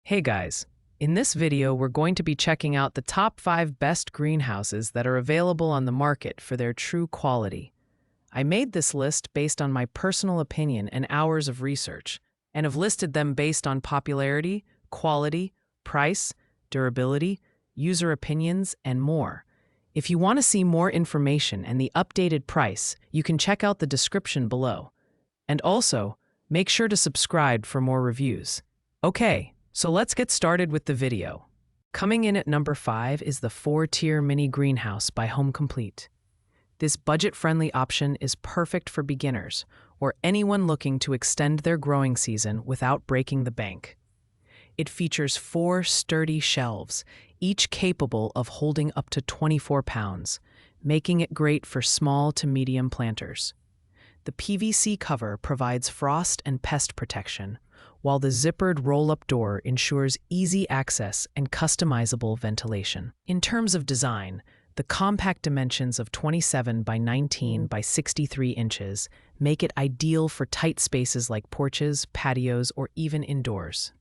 Hey guys, in this video we're going to be checking out the top 5 best greenhouses that are available on the market for their true quality. I made this list based on my personal opinion and hours of research, and have listed them based on popularity, quality, price, durability, user opinions, and more. If you want to see more information and the updated price, you can check out the description below. And also, make sure to subscribe for more reviews. Okay. So let's get started with the video. Coming in at number 5 is the 4-tier mini greenhouse by Home Complete. This budget-friendly option is perfect for beginners or anyone looking to extend their growing season without breaking the bank. It features 4 sturdy shelves, each capable of holding up to 24 pounds, making it great for small to medium planters. The PVC cover provides frost and pest protection, while the zippered roll-up door ensures easy access and customizable ventilation. In terms of design, the compact dimensions of 27 by 19 by 63 inches make it ideal for tight spaces like porches, patios, or even indoors.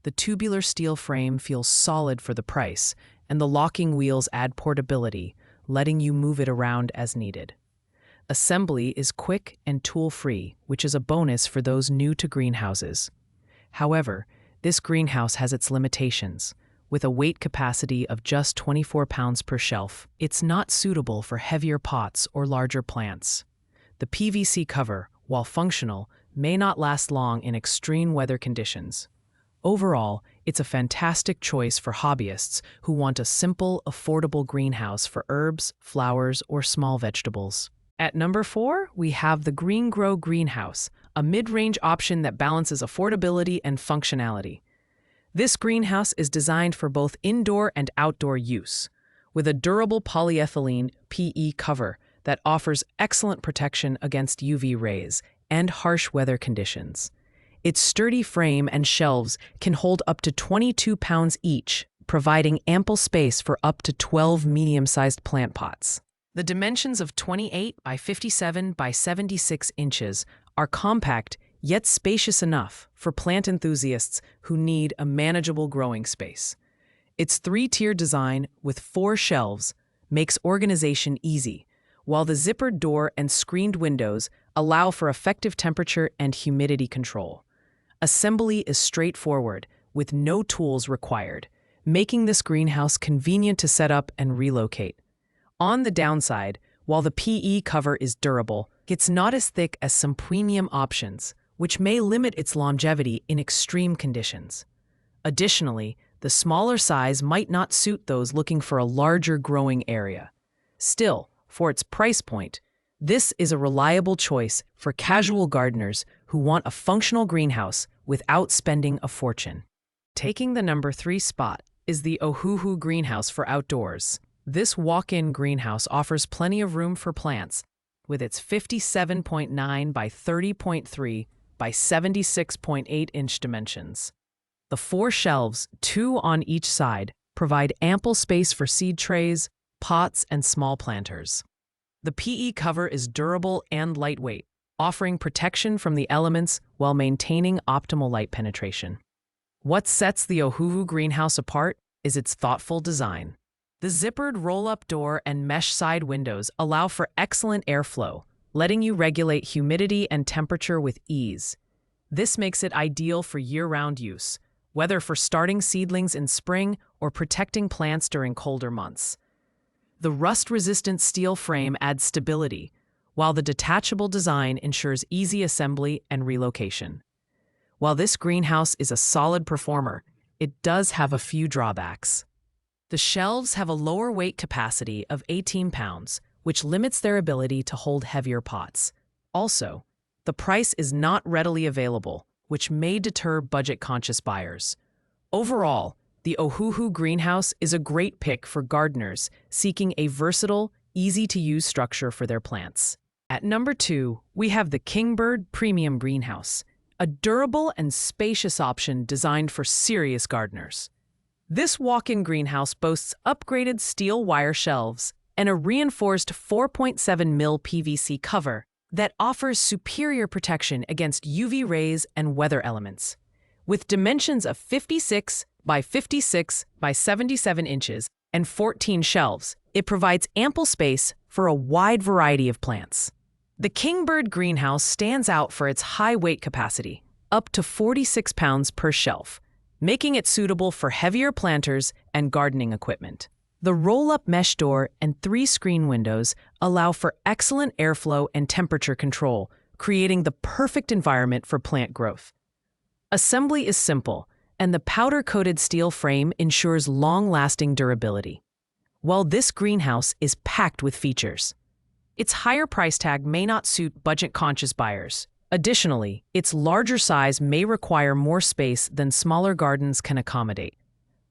The tubular steel frame feels solid for the price, and the locking wheels add portability, letting you move it around as needed. Assembly is quick and tool-free, which is a bonus for those new to greenhouses. However, this greenhouse has its limitations. With a weight capacity of just 24 pounds per shelf, it's not suitable for heavier pots or larger plants. The PVC cover, while functional, may not last long in extreme weather conditions. Overall, it's a fantastic choice for hobbyists who want a simple, affordable greenhouse for herbs, flowers, or small vegetables. At number 4, we have the Green Grow Greenhouse, a mid-range option that balances affordability and functionality. This greenhouse is designed for both indoor and outdoor use, with a durable polyethylene (PE) cover that offers excellent protection against UV rays and harsh weather conditions. Its sturdy frame and shelves can hold up to 22 pounds each, providing ample space for up to 12 medium-sized plant pots. The dimensions of 28 by 57 by 76 inches are compact yet spacious enough for plant enthusiasts who need a manageable growing space. Its 3-tier design with 4 shelves makes organization easy, while the zippered door and screened windows allow for effective temperature and humidity control. Assembly is straightforward, with no tools required, making this greenhouse convenient to set up and relocate. On the downside, while the PE cover is durable, it's not as thick as some premium options, which may limit its longevity in extreme conditions. Additionally, the smaller size might not suit those looking for a larger growing area. Still, for its price point, this is a reliable choice for casual gardeners who want a functional greenhouse without spending a fortune. Taking the number 3 spot is the Ohuhu Greenhouse for outdoors. This walk-in greenhouse offers plenty of room for plants, with its 57.9 by 30.3 by 76.8 inch dimensions. The 4 shelves, 2 on each side, provide ample space for seed trays, pots, and small planters. The PE cover is durable and lightweight, offering protection from the elements while maintaining optimal light penetration. What sets the Ohuhu greenhouse apart is its thoughtful design. The zippered roll-up door and mesh side windows allow for excellent airflow, letting you regulate humidity and temperature with ease. This makes it ideal for year-round use, whether for starting seedlings in spring or protecting plants during colder months. The rust-resistant steel frame adds stability, while the detachable design ensures easy assembly and relocation. While this greenhouse is a solid performer, it does have a few drawbacks. The shelves have a lower weight capacity of 18 pounds, which limits their ability to hold heavier pots. Also, the price is not readily available, which may deter budget-conscious buyers. Overall, the Ohuhu Greenhouse is a great pick for gardeners seeking a versatile, easy-to-use structure for their plants. At number 2, we have the Kingbird Premium Greenhouse, a durable and spacious option designed for serious gardeners. This walk-in greenhouse boasts upgraded steel wire shelves and a reinforced 4.7mm PVC cover that offers superior protection against UV rays and weather elements. With dimensions of 56 by 56 by 77 inches and 14 shelves, it provides ample space for a wide variety of plants. The Kingbird greenhouse stands out for its high weight capacity, up to 46 pounds per shelf, making it suitable for heavier planters and gardening equipment. The roll-up mesh door and 3 screen windows allow for excellent airflow and temperature control, creating the perfect environment for plant growth. Assembly is simple, and the powder-coated steel frame ensures long-lasting durability. While this greenhouse is packed with features, its higher price tag may not suit budget-conscious buyers. Additionally, its larger size may require more space than smaller gardens can accommodate.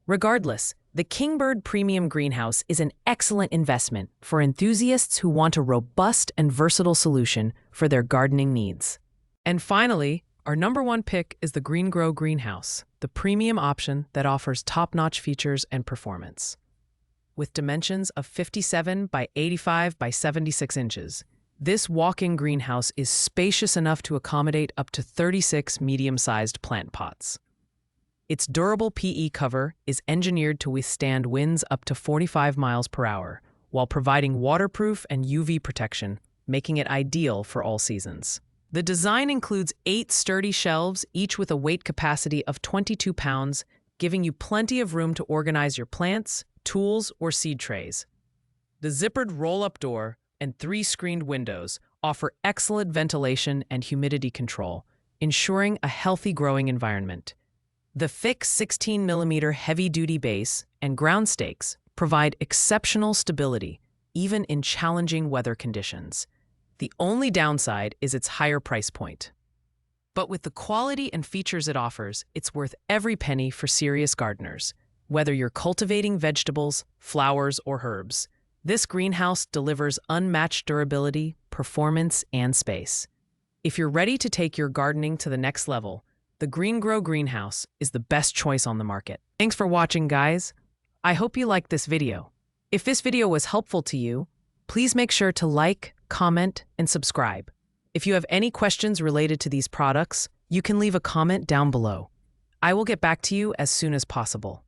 Regardless, the Kingbird Premium Greenhouse is an excellent investment for enthusiasts who want a robust and versatile solution for their gardening needs. And finally, our #1 pick is the GreenGrow Greenhouse, the premium option that offers top-notch features and performance. With dimensions of 57 by 85 by 76 inches, this walk-in greenhouse is spacious enough to accommodate up to 36 medium-sized plant pots. Its durable PE cover is engineered to withstand winds up to 45 miles per hour, while providing waterproof and UV protection, making it ideal for all seasons. The design includes 8 sturdy shelves, each with a weight capacity of 22 pounds, giving you plenty of room to organize your plants, tools, or seed trays. The zippered roll-up door and 3 screened windows offer excellent ventilation and humidity control, ensuring a healthy growing environment. The thick 16mm heavy-duty base and ground stakes provide exceptional stability, even in challenging weather conditions. The only downside is its higher price point. But with the quality and features it offers, it's worth every penny for serious gardeners. Whether you're cultivating vegetables, flowers, or herbs, this greenhouse delivers unmatched durability, performance, and space. If you're ready to take your gardening to the next level, the GreenGrow Greenhouse is the best choice on the market. Thanks for watching, guys. I hope you liked this video. If this video was helpful to you, please make sure to like, comment, and subscribe. If you have any questions related to these products, you can leave a comment down below. I will get back to you as soon as possible.